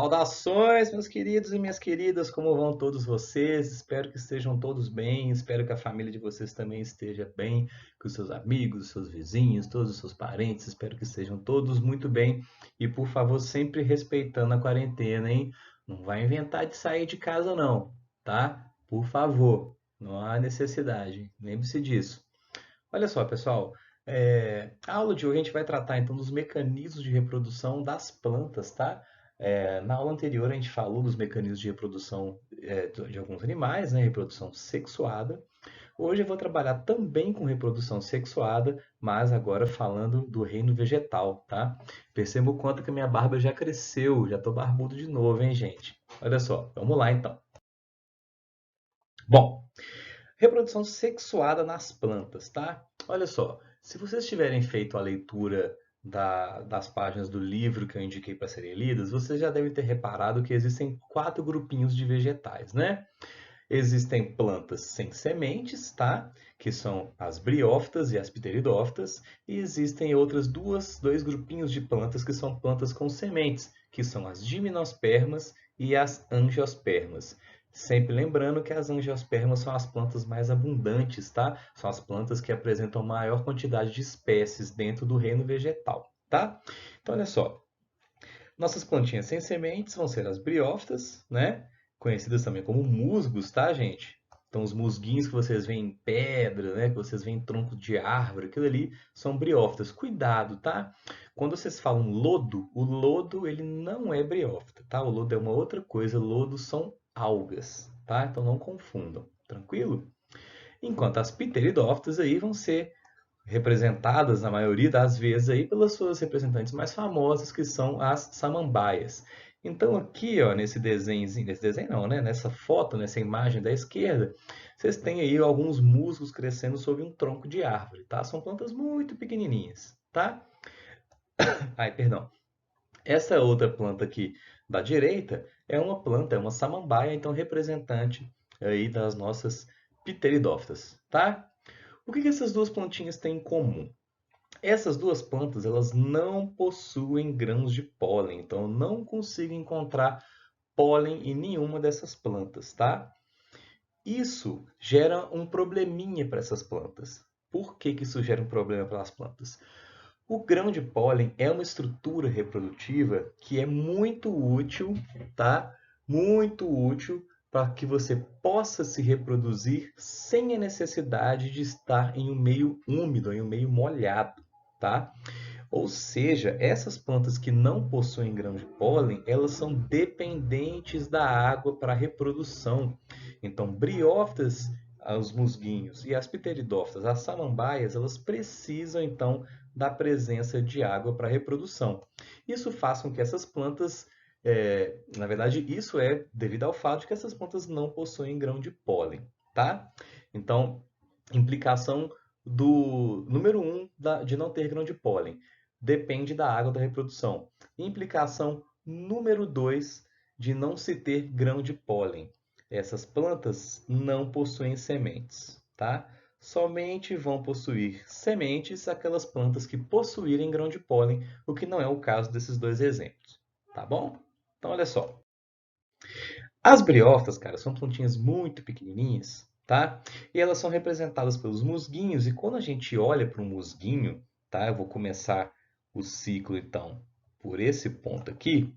Saudações, meus queridos e minhas queridas, como vão todos vocês? Espero que estejam todos bem, espero que a família de vocês também esteja bem, com os seus amigos, os seus vizinhos, todos os seus parentes, espero que estejam todos muito bem e, por favor, sempre respeitando a quarentena, hein? Não vai inventar de sair de casa não, tá? Por favor, não há necessidade, lembre-se disso. Olha só, pessoal, a aula de hoje a gente vai tratar então dos mecanismos de reprodução das plantas, tá? Na aula anterior a gente falou dos mecanismos de reprodução de alguns animais, né? Reprodução sexuada. Hoje eu vou trabalhar também com reprodução sexuada, mas agora falando do reino vegetal, tá? Perceba o quanto que a minha barba já cresceu, já tô barbudo de novo, hein, gente? Olha só, vamos lá então. Bom, reprodução sexuada nas plantas, tá? Olha só, se vocês tiverem feito a leitura das páginas do livro que eu indiquei para serem lidas, vocês já devem ter reparado que existem quatro grupinhos de vegetais, né? Existem plantas sem sementes, tá? Que são as briófitas e as pteridófitas, e existem outras dois grupinhos de plantas que são plantas com sementes, que são as gimnospermas e as angiospermas. Sempre lembrando que as angiospermas são as plantas mais abundantes, tá? São as plantas que apresentam maior quantidade de espécies dentro do reino vegetal, tá? Então, olha só, nossas plantinhas sem sementes vão ser as briófitas, né? Conhecidas também como musgos, tá, gente? Então, os musguinhos que vocês veem em pedra, né? Que vocês veem em tronco de árvore, aquilo ali são briófitas. Cuidado, tá? Quando vocês falam lodo, o lodo ele não é briófita, tá? O lodo é uma outra coisa. Lodo são algas, tá? Então não confundam, tranquilo? Enquanto as pteridófitas aí vão ser representadas na maioria das vezes aí pelas suas representantes mais famosas, que são as samambaias. Então aqui, ó, nesse desenho não, né? Nessa foto, nessa imagem da esquerda, vocês têm aí alguns musgos crescendo sobre um tronco de árvore, tá? São plantas muito pequenininhas, tá? Ai, perdão. Essa outra planta aqui da direita é uma planta, é uma samambaia, então representante aí das nossas pteridófitas, tá? O que que essas duas plantinhas têm em comum? Essas duas plantas, elas não possuem grãos de pólen, então eu não consigo encontrar pólen em nenhuma dessas plantas, tá? Isso gera um probleminha para essas plantas. Por que que isso gera um problema para as plantas? O grão de pólen é uma estrutura reprodutiva que é muito útil, tá? Muito útil para que você possa se reproduzir sem a necessidade de estar em um meio úmido, em um meio molhado, tá? Ou seja, essas plantas que não possuem grão de pólen, elas são dependentes da água para a reprodução. Então, briófitas, os musguinhos, e as pteridófitas, as samambaias, elas precisam então da presença de água para a reprodução. Isso faz com que essas plantas, na verdade, isso é devido ao fato de que essas plantas não possuem grão de pólen, tá? Então, implicação do número um de não ter grão de pólen depende da água da reprodução. Implicação número 2 de não se ter grão de pólen. Essas plantas não possuem sementes, tá? Somente vão possuir sementes aquelas plantas que possuírem grão de pólen, o que não é o caso desses dois exemplos, tá bom? Então, olha só. As briófitas, cara, são plantinhas muito pequenininhas, tá? E elas são representadas pelos musguinhos. E quando a gente olha para um musguinho, tá? Eu vou começar o ciclo, então, por esse ponto aqui.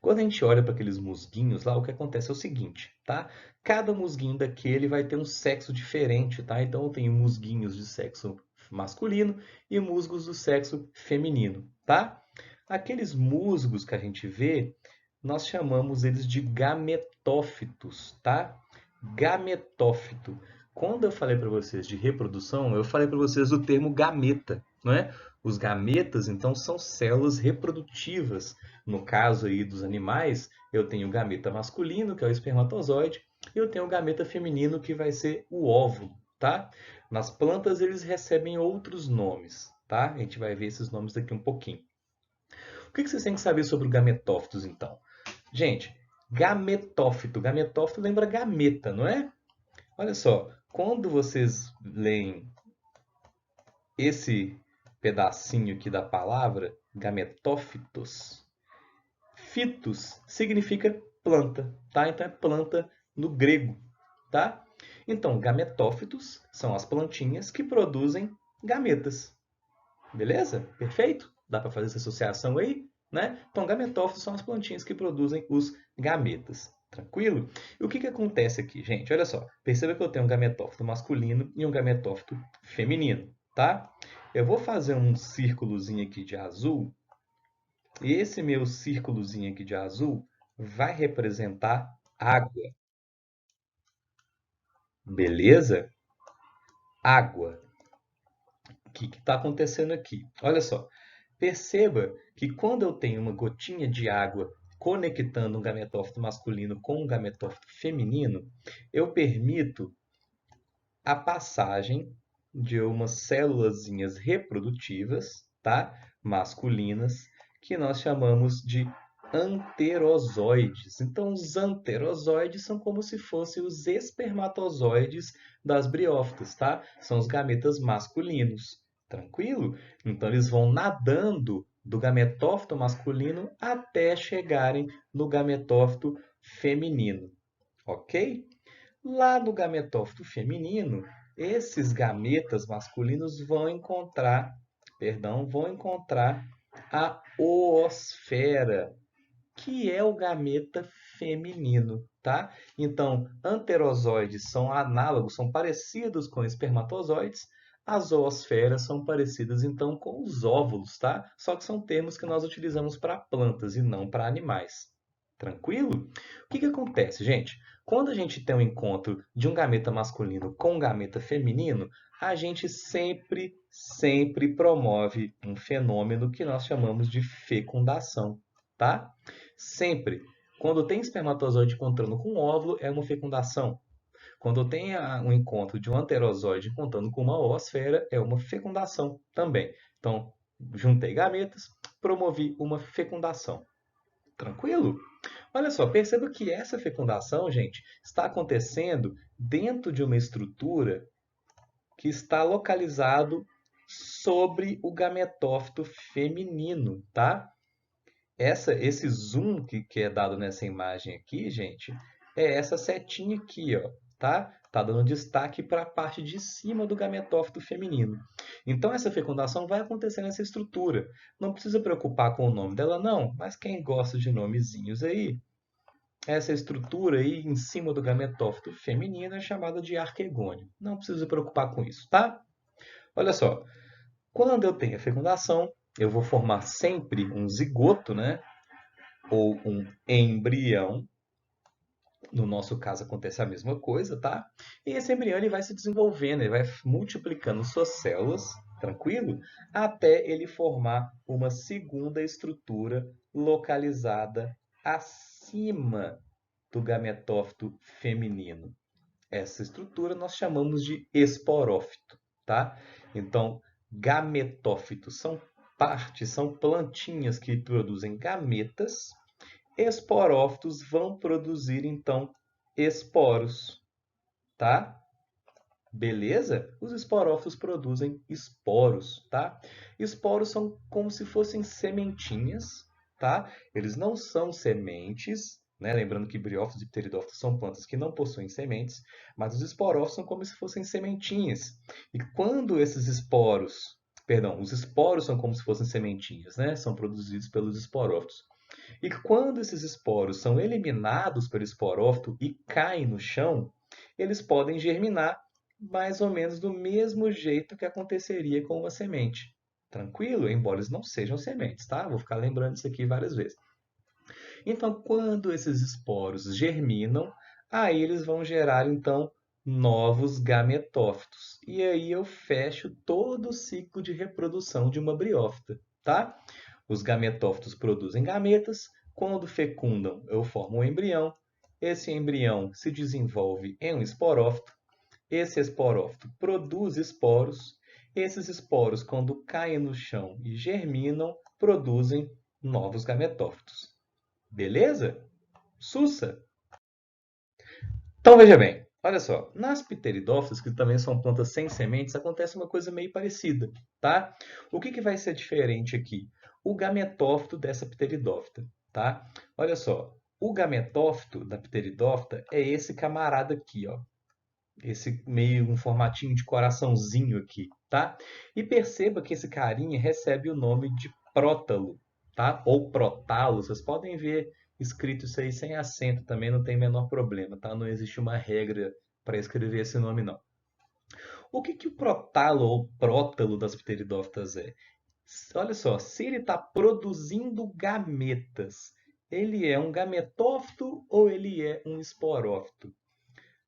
Quando a gente olha para aqueles musguinhos lá, o que acontece é o seguinte, tá? Cada musguinho daquele vai ter um sexo diferente, tá? Então eu tenho musguinhos de sexo masculino e musgos do sexo feminino, tá? Aqueles musgos que a gente vê, nós chamamos eles de gametófitos, tá? Gametófito. Quando eu falei para vocês de reprodução, eu falei para vocês do termo gameta, não é? Os gametas, então, são células reprodutivas. No caso aí dos animais, eu tenho o gameta masculino, que é o espermatozoide, e eu tenho o gameta feminino, que vai ser o óvulo, tá? Nas plantas, eles recebem outros nomes, tá? A gente vai ver esses nomes daqui um pouquinho. O que vocês têm que saber sobre o gametófitos, então? Gente, gametófito. Gametófito lembra gameta, não é? Olha só, quando vocês leem esse pedacinho aqui da palavra, gametófitos, Fitos significa planta, tá? Então é planta no grego, tá? Então, gametófitos são as plantinhas que produzem gametas. Beleza? Perfeito? Dá para fazer essa associação aí, né? Então, gametófitos são as plantinhas que produzem os gametas. Tranquilo? E o que que acontece aqui, gente? Olha só. Perceba que eu tenho um gametófito masculino e um gametófito feminino, tá? Eu vou fazer um círculozinho aqui de azul. E esse meu círculozinho aqui de azul vai representar água. Beleza? Água. O que está acontecendo aqui? Olha só. Perceba que quando eu tenho uma gotinha de água conectando um gametófito masculino com um gametófito feminino, eu permito a passagem de umas célulazinhas reprodutivas, tá? Masculinas, que nós chamamos de anterozoides. Então, os anterozoides são como se fossem os espermatozoides das briófitas, tá? São os gametas masculinos. Tranquilo? Então, eles vão nadando do gametófito masculino até chegarem no gametófito feminino. Ok? Lá no gametófito feminino, esses gametas masculinos vão encontrar a oosfera, que é o gameta feminino, tá? Então, anterozoides são análogos, são parecidos com espermatozoides, as oosferas são parecidas então com os óvulos, tá? Só que são termos que nós utilizamos para plantas e não para animais. Tranquilo? O que que acontece, gente? Quando a gente tem um encontro de um gameta masculino com um gameta feminino, a gente sempre promove um fenômeno que nós chamamos de fecundação, tá? Sempre. Quando tem espermatozoide encontrando com um óvulo, é uma fecundação. Quando tem um encontro de um anterozoide encontrando com uma oosfera, é uma fecundação também. Então, juntei gametas, promovi uma fecundação. Tranquilo? Olha só, perceba que essa fecundação, gente, está acontecendo dentro de uma estrutura que está localizado sobre o gametófito feminino, tá? Esse zoom que é dado nessa imagem aqui, gente, é essa setinha aqui, ó, tá? Tá dando destaque para a parte de cima do gametófito feminino. Então, essa fecundação vai acontecer nessa estrutura. Não precisa preocupar com o nome dela, não, mas quem gosta de nomezinhos aí, essa estrutura aí em cima do gametófito feminino é chamada de arquegônio. Não precisa preocupar com isso, tá? Olha só, quando eu tenho a fecundação, eu vou formar sempre um zigoto, né? Ou um embrião. No nosso caso acontece a mesma coisa, tá? E esse embrião ele vai se desenvolvendo, ele vai multiplicando suas células, tranquilo? Até ele formar uma segunda estrutura localizada acima do gametófito feminino. Essa estrutura nós chamamos de esporófito, tá? Então, gametófitos são partes, são plantinhas que produzem gametas. Esporófitos vão produzir, então, esporos, tá? Beleza? Os esporófitos produzem esporos, tá? Esporos são como se fossem sementinhas, tá? Eles não são sementes, né? Lembrando que briófitos e pteridófitos são plantas que não possuem sementes, mas os esporófitos são como se fossem sementinhas. E quando esses esporos, perdão, os esporos são como se fossem sementinhas, né? São produzidos pelos esporófitos. E quando esses esporos são eliminados pelo esporófito e caem no chão, eles podem germinar mais ou menos do mesmo jeito que aconteceria com uma semente. Tranquilo? Embora eles não sejam sementes, tá? Vou ficar lembrando isso aqui várias vezes. Então, quando esses esporos germinam, aí eles vão gerar, então, novos gametófitos. E aí eu fecho todo o ciclo de reprodução de uma briófita, tá? Os gametófitos produzem gametas. Quando fecundam, eu formo um embrião. Esse embrião se desenvolve em um esporófito. Esse esporófito produz esporos. Esses esporos, quando caem no chão e germinam, produzem novos gametófitos. Beleza? Sussa! Então veja bem, olha só, nas pteridófitas, que também são plantas sem sementes, acontece uma coisa meio parecida, tá? O que vai ser diferente aqui? O gametófito dessa pteridófita, tá? Olha só, o gametófito da pteridófita é esse camarada aqui, ó. Esse meio um formatinho de coraçãozinho aqui, tá? E perceba que esse carinha recebe o nome de prótalo, tá? Ou protalo, vocês podem ver escrito isso aí sem acento também, não tem menor problema, tá? Não existe uma regra para escrever esse nome, não. O que que o protalo ou prótalo das pteridófitas é? Olha só, se ele está produzindo gametas, ele é um gametófito ou ele é um esporófito?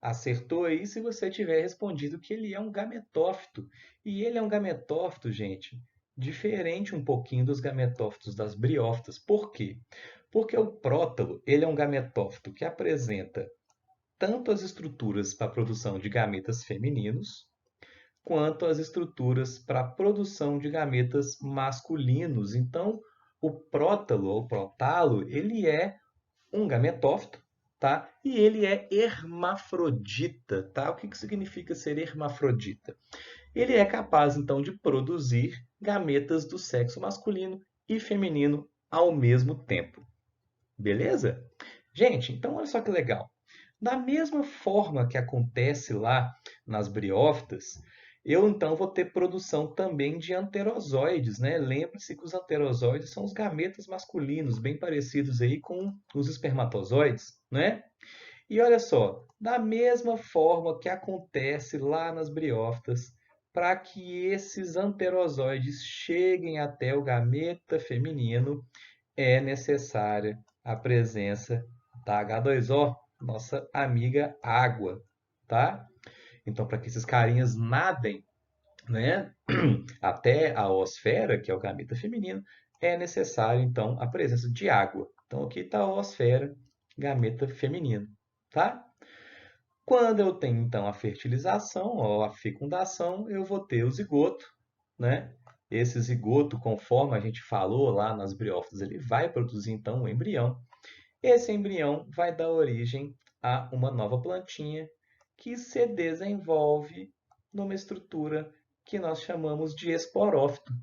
Acertou aí se você tiver respondido que ele é um gametófito. E ele é um gametófito, gente, diferente um pouquinho dos gametófitos das briófitas. Por quê? Porque o prótalo, ele é um gametófito que apresenta tanto as estruturas para a produção de gametas femininos, quanto as estruturas para a produção de gametas masculinos. Então, o prótalo ou protalo, ele é um gametófito, tá? E ele é hermafrodita, tá? O que que significa ser hermafrodita? Ele é capaz, então, de produzir gametas do sexo masculino e feminino ao mesmo tempo. Beleza? Gente, então olha só que legal. Da mesma forma que acontece lá nas briófitas, eu então vou ter produção também de anterozoides, né? Lembre-se que os anterozoides são os gametas masculinos, bem parecidos aí com os espermatozoides, né? E olha só, da mesma forma que acontece lá nas briófitas, para que esses anterozoides cheguem até o gameta feminino, é necessária a presença da H2O, nossa amiga água, tá? Então, para que esses carinhas nadem, né, até a oosfera, que é o gameta feminino, é necessário, então, a presença de água. Então, aqui está a oosfera, gameta feminino, tá? Quando eu tenho, então, a fertilização ou a fecundação, eu vou ter o zigoto, né? Esse zigoto, conforme a gente falou lá nas briófitas, ele vai produzir, então, um embrião. Esse embrião vai dar origem a uma nova plantinha que se desenvolve numa estrutura que nós chamamos de esporófito.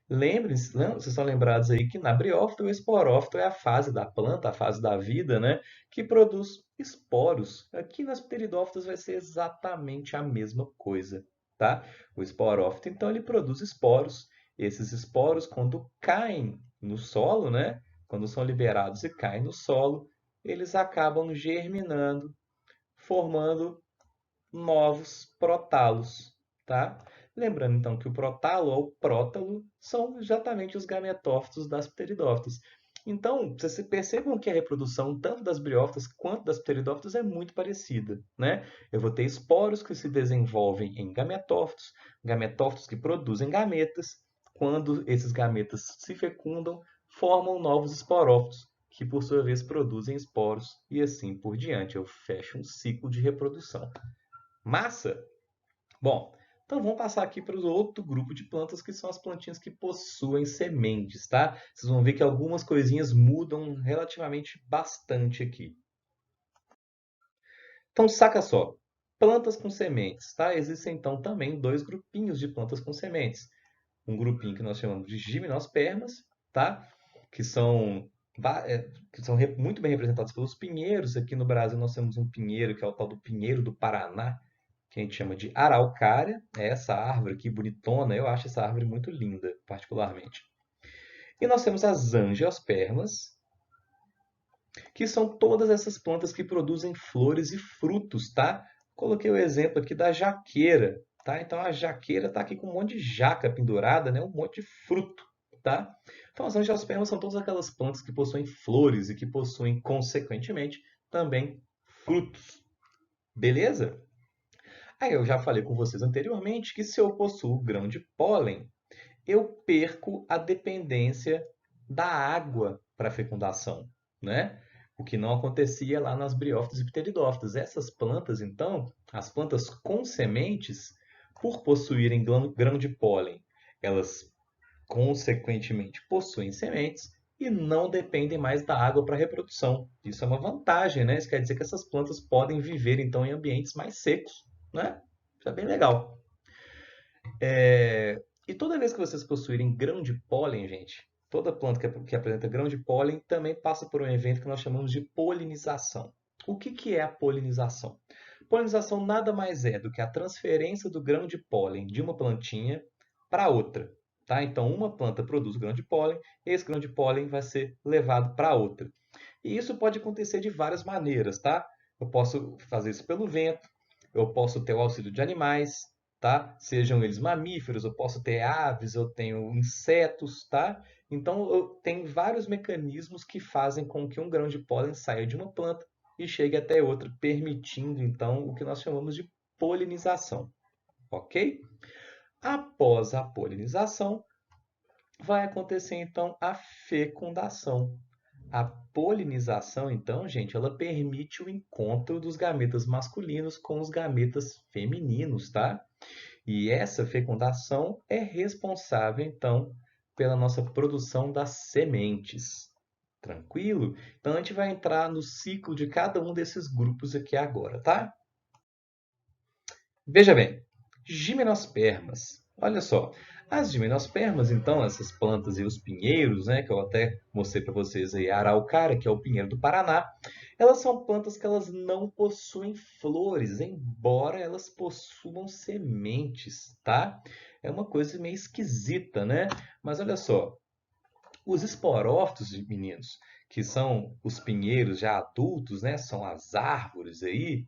Lembrem-se, vocês estão lembrados aí que na briófita o esporófito é a fase da planta, a fase da vida, né, que produz esporos. Aqui nas pteridófitas vai ser exatamente a mesma coisa, tá? O esporófito, então, ele produz esporos. Esses esporos, quando caem no solo, né, quando são liberados e caem no solo, eles acabam germinando, formando novos prótalos, tá? Lembrando então que o prótalo ou prótalo são exatamente os gametófitos das pteridófitas. Então, vocês percebam que a reprodução tanto das briófitas quanto das pteridófitas é muito parecida, né? Eu vou ter esporos que se desenvolvem em gametófitos, gametófitos que produzem gametas. Quando esses gametas se fecundam, formam novos esporófitos, que por sua vez produzem esporos e assim por diante. Eu fecho um ciclo de reprodução. Massa? Bom, então vamos passar aqui para o outro grupo de plantas, que são as plantinhas que possuem sementes, tá? Vocês vão ver que algumas coisinhas mudam relativamente bastante aqui. Então, saca só, plantas com sementes, tá? Existem então também dois grupinhos de plantas com sementes. Um grupinho que nós chamamos de gimnospermas, tá? Que são, muito bem representados pelos pinheiros. Aqui no Brasil nós temos um pinheiro, que é o tal do pinheiro do Paraná, que a gente chama de araucária. É essa árvore aqui bonitona, eu acho essa árvore muito linda, particularmente. E nós temos as angiospermas, que são todas essas plantas que produzem flores e frutos, tá? Coloquei o exemplo aqui da jaqueira, tá? Então a jaqueira está aqui com um monte de jaca pendurada, né? Um monte de fruto, tá? Então as angiospermas são todas aquelas plantas que possuem flores e que possuem, consequentemente, também frutos. Beleza? Aí eu já falei com vocês anteriormente que se eu possuo grão de pólen, eu perco a dependência da água para a fecundação, né? O que não acontecia lá nas briófitas e pteridófitas. Essas plantas, então, as plantas com sementes, por possuírem grão de pólen, elas consequentemente possuem sementes e não dependem mais da água para a reprodução. Isso é uma vantagem, né? Isso quer dizer que essas plantas podem viver então em ambientes mais secos, né? Isso é bem legal. E toda vez que vocês possuírem grão de pólen, gente, Toda planta que apresenta grão de pólen também passa por um evento que nós chamamos de polinização. O que é a polinização? Polinização nada mais é do que a transferência do grão de pólen de uma plantinha para outra. Tá? Então, uma planta produz grão de pólen, esse grão de pólen vai ser levado para outra. E isso pode acontecer de várias maneiras, tá? Eu posso fazer isso pelo vento, eu posso ter o auxílio de animais, tá? Sejam eles mamíferos, eu posso ter aves, eu tenho insetos, tá? Então, eu tenho vários mecanismos que fazem com que um grão de pólen saia de uma planta e chegue até outra, permitindo, então, o que nós chamamos de polinização, ok? Após a polinização, vai acontecer, então, a fecundação. A polinização, então, gente, ela permite o encontro dos gametas masculinos com os gametas femininos, tá? E essa fecundação é responsável, então, pela nossa produção das sementes. Tranquilo? Então, a gente vai entrar no ciclo de cada um desses grupos aqui agora, tá? Veja bem, gimnospermas. Olha só, as gimnospermas, então, essas plantas e os pinheiros, né, que eu até mostrei para vocês aí, a araucária, que é o pinheiro do Paraná, elas são plantas que elas não possuem flores, embora elas possuam sementes, tá? É uma coisa meio esquisita, né? Mas olha só, os esporófitos, meninos, que são os pinheiros já adultos, né, são as árvores aí,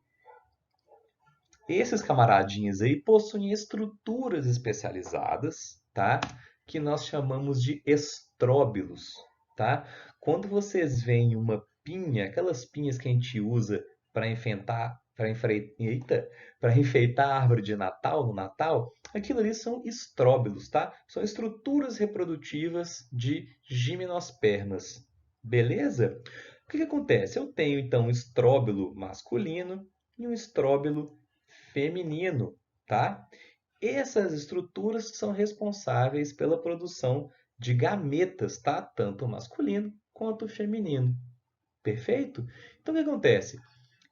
esses camaradinhas aí possuem estruturas especializadas, tá? Que nós chamamos de estróbilos, tá? Quando vocês veem uma pinha, aquelas pinhas que a gente usa para enfeitar a árvore de Natal, no Natal, aquilo ali são estróbilos, tá? São estruturas reprodutivas de gimnospermas. Beleza? O que que acontece? Eu tenho então um estróbilo masculino e um estróbilo feminino, tá? Essas estruturas são responsáveis pela produção de gametas, tá? Tanto o masculino quanto o feminino. Perfeito? Então, o que acontece?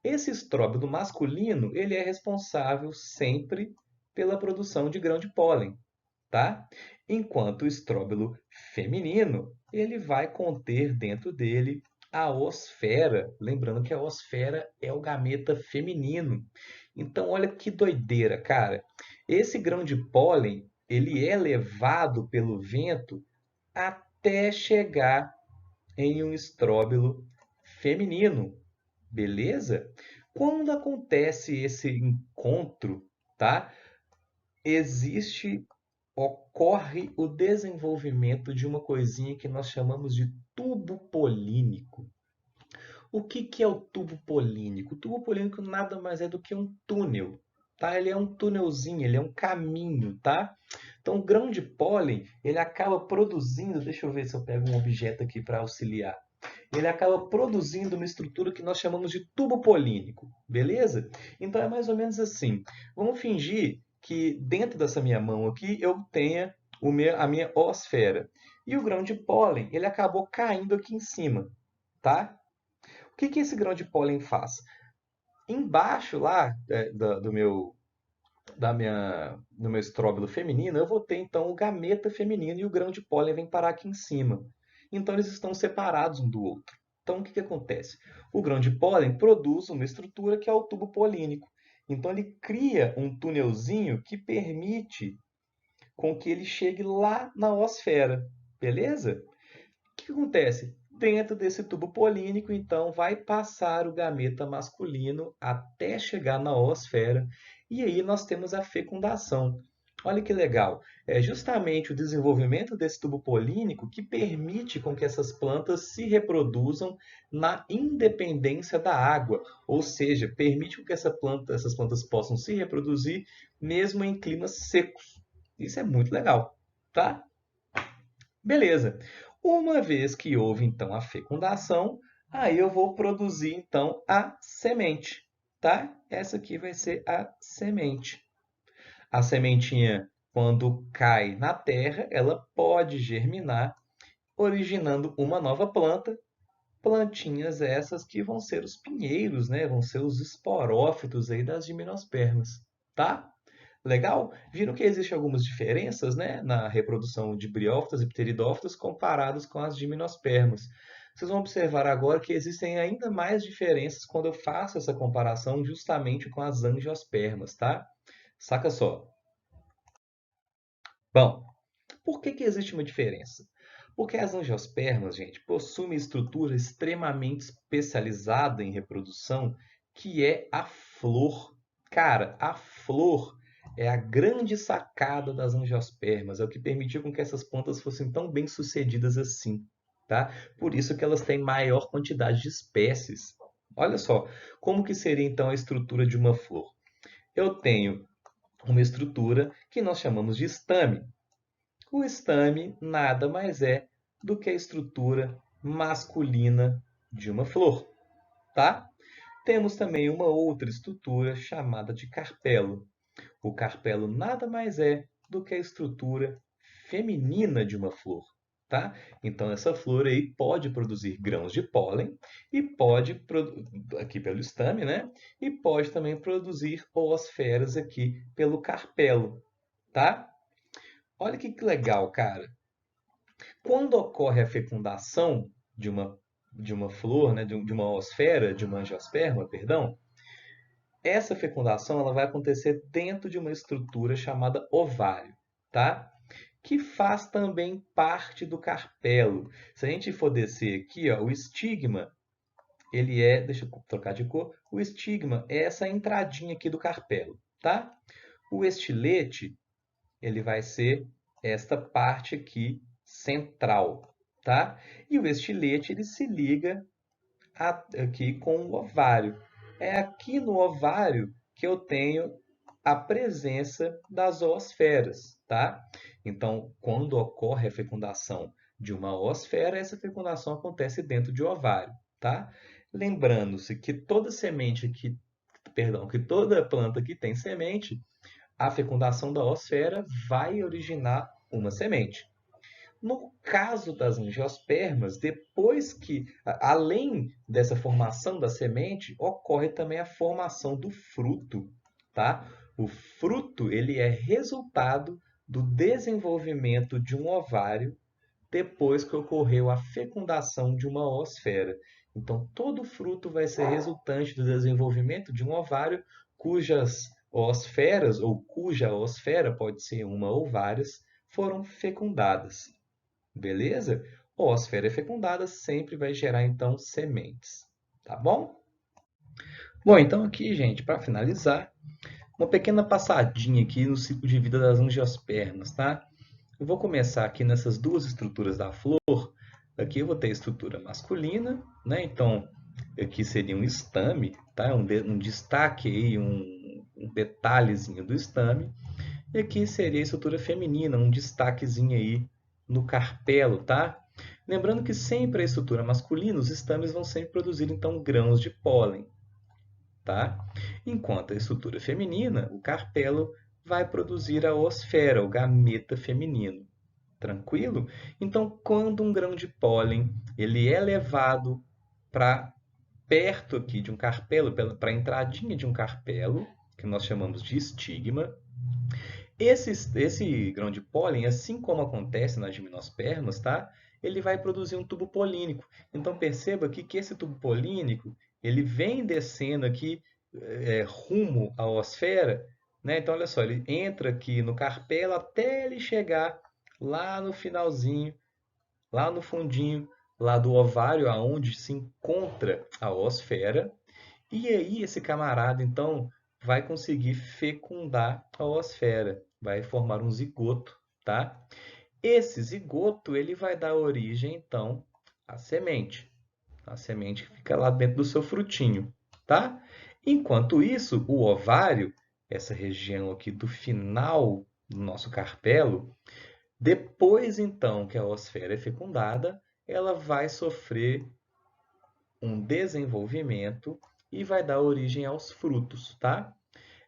Esse estróbilo masculino, ele é responsável sempre pela produção de grão de pólen, tá? Enquanto o estróbilo feminino, ele vai conter dentro dele a osfera, lembrando que a osfera é o gameta feminino. Então, olha que doideira, cara. Esse grão de pólen, ele é levado pelo vento até chegar em um estróbilo feminino, beleza? Quando acontece esse encontro, tá? Ocorre o desenvolvimento de uma coisinha que nós chamamos de tubo polínico. O que é o tubo polínico? O tubo polínico nada mais é do que um túnel, tá? Ele é um túnelzinho, ele é um caminho, tá? Então, o grão de pólen, ele acaba produzindo, deixa eu ver se eu pego um objeto aqui para auxiliar. Ele acaba produzindo uma estrutura que nós chamamos de tubo polínico, beleza? Então, é mais ou menos assim. Vamos fingir que dentro dessa minha mão aqui eu tenha a minha osfera. E o grão de pólen, ele acabou caindo aqui em cima, tá? O que esse grão de pólen faz? Embaixo lá do meu estróbilo feminino, eu vou ter então o gameta feminino e o grão de pólen vem parar aqui em cima. Então eles estão separados um do outro. Então o que acontece? O grão de pólen produz uma estrutura que é o tubo polínico. Então ele cria um túnelzinho que permite com que ele chegue lá na osfera. Beleza? O que acontece? Dentro desse tubo polínico, então, vai passar o gameta masculino até chegar na oosfera, e aí nós temos a fecundação. Olha que legal, é justamente o desenvolvimento desse tubo polínico que permite com que essas plantas se reproduzam na independência da água, ou seja, permite com que essas plantas possam se reproduzir mesmo em climas secos. Isso é muito legal, tá? Beleza. Uma vez que houve então a fecundação, aí eu vou produzir então a semente, tá? Essa aqui vai ser a semente. A sementinha, quando cai na terra, ela pode germinar, originando uma nova planta. Plantinhas essas que vão ser os pinheiros, né? Vão ser os esporófitos aí das gimnospermas, tá? Legal? Viram que existem algumas diferenças, né, na reprodução de briófitas e pteridófitas comparados com as gimnospermas. Vocês vão observar agora que existem ainda mais diferenças quando eu faço essa comparação justamente com as angiospermas, tá? Saca só. Bom, por que existe uma diferença? Porque as angiospermas, gente, possuem uma estrutura extremamente especializada em reprodução, que é a flor. Cara, a flor é a grande sacada das angiospermas, é o que permitiu com que essas plantas fossem tão bem sucedidas assim, tá? Por isso que elas têm maior quantidade de espécies. Olha só, como que seria então a estrutura de uma flor? Eu tenho uma estrutura que nós chamamos de estame. O estame nada mais é do que a estrutura masculina de uma flor, tá? Temos também uma outra estrutura chamada de carpelo. O carpelo nada mais é do que a estrutura feminina de uma flor, tá? Então essa flor aí pode produzir grãos de pólen e pode aqui pelo estame, né? E pode também produzir oosferas aqui pelo carpelo, tá? Olha que legal, cara. Quando ocorre a fecundação de uma flor, né, de uma oosfera, de uma angiosperma, perdão, essa fecundação ela vai acontecer dentro de uma estrutura chamada ovário, tá? Que faz também parte do carpelo. Se a gente for descer aqui, ó, o estigma, ele é, deixa eu trocar de cor, o estigma é essa entradinha aqui do carpelo, tá? O estilete, ele vai ser esta parte aqui central, tá? E o estilete ele se liga aqui com o ovário. É aqui no ovário que eu tenho a presença das oosferas, tá? Então, quando ocorre a fecundação de uma oosfera, essa fecundação acontece dentro de ovário, tá? Lembrando-se que toda semente que toda planta que tem semente, a fecundação da oosfera vai originar uma semente. No caso das angiospermas, depois que, além dessa formação da semente, ocorre também a formação do fruto, tá? O fruto, ele é resultado do desenvolvimento de um ovário depois que ocorreu a fecundação de uma oosfera. Então, todo fruto vai ser resultante do desenvolvimento de um ovário cujas oosferas, ou cuja oosfera, pode ser uma ou várias, foram fecundadas. Beleza? Oosfera fecundada sempre vai gerar, então, sementes. Tá bom? Bom, então aqui, gente, para finalizar, uma pequena passadinha aqui no ciclo de vida das angiospermas, tá? Eu vou começar aqui nessas duas estruturas da flor. Aqui eu vou ter a estrutura masculina, né? Então, aqui seria um estame, tá? Um destaque aí, um detalhezinho do estame. E aqui seria a estrutura feminina, um destaquezinho aí no carpelo, tá? Lembrando que sempre a estrutura masculina, os estames vão sempre produzir, então, grãos de pólen, tá? Enquanto a estrutura feminina, o carpelo vai produzir a oosfera, o gameta feminino. Tranquilo? Então, quando um grão de pólen ele é levado para perto aqui de um carpelo, para a entradinha de um carpelo, que nós chamamos de estigma, esse grão de pólen, assim como acontece nas gimnospermas, tá? Ele vai produzir um tubo polínico. Então perceba aqui que esse tubo polínico ele vem descendo aqui rumo à osfera, né? Então olha só, ele entra aqui no carpelo até ele chegar lá no finalzinho, lá no fundinho, lá do ovário, aonde se encontra a osfera. E aí esse camarada, então, vai conseguir fecundar a oosfera, vai formar um zigoto, tá? Esse zigoto, ele vai dar origem, então, à semente. A semente que fica lá dentro do seu frutinho, tá? Enquanto isso, o ovário, essa região aqui do final do nosso carpelo, depois, então, que a oosfera é fecundada, ela vai sofrer um desenvolvimento e vai dar origem aos frutos, tá?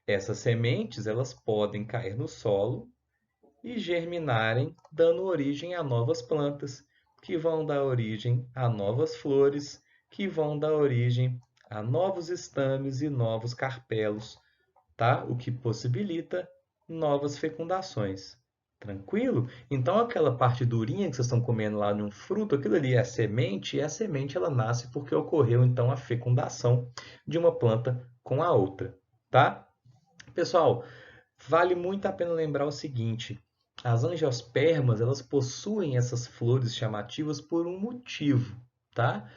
Essas sementes, elas podem cair no solo e germinarem, dando origem a novas plantas, que vão dar origem a novas flores, que vão dar origem a novos estames e novos carpelos, tá? O que possibilita novas fecundações. Tranquilo? Então aquela parte durinha que vocês estão comendo lá num fruto, aquilo ali é a semente, e a semente ela nasce porque ocorreu então a fecundação de uma planta com a outra, tá? Pessoal, vale muito a pena lembrar o seguinte: as angiospermas, elas possuem essas flores chamativas por um motivo, tá?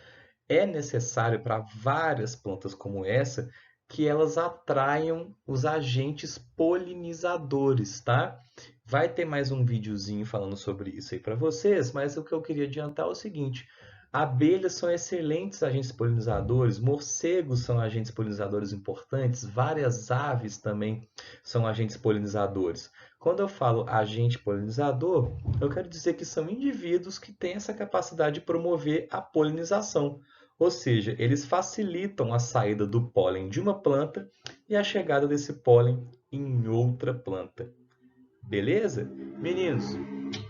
É necessário para várias plantas como essa que elas atraiam os agentes polinizadores, tá? Vai ter mais um videozinho falando sobre isso aí para vocês, mas o que eu queria adiantar é o seguinte: abelhas são excelentes agentes polinizadores, morcegos são agentes polinizadores importantes, várias aves também são agentes polinizadores. Quando eu falo agente polinizador, eu quero dizer que são indivíduos que têm essa capacidade de promover a polinização. Ou seja, eles facilitam a saída do pólen de uma planta e a chegada desse pólen em outra planta. Beleza? Meninos,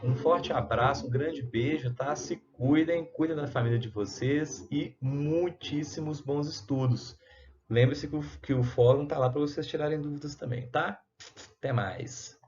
um forte abraço, um grande beijo, tá? Se cuidem, cuidem da família de vocês e muitíssimos bons estudos. Lembre-se que o fórum tá lá para vocês tirarem dúvidas também, tá? Até mais.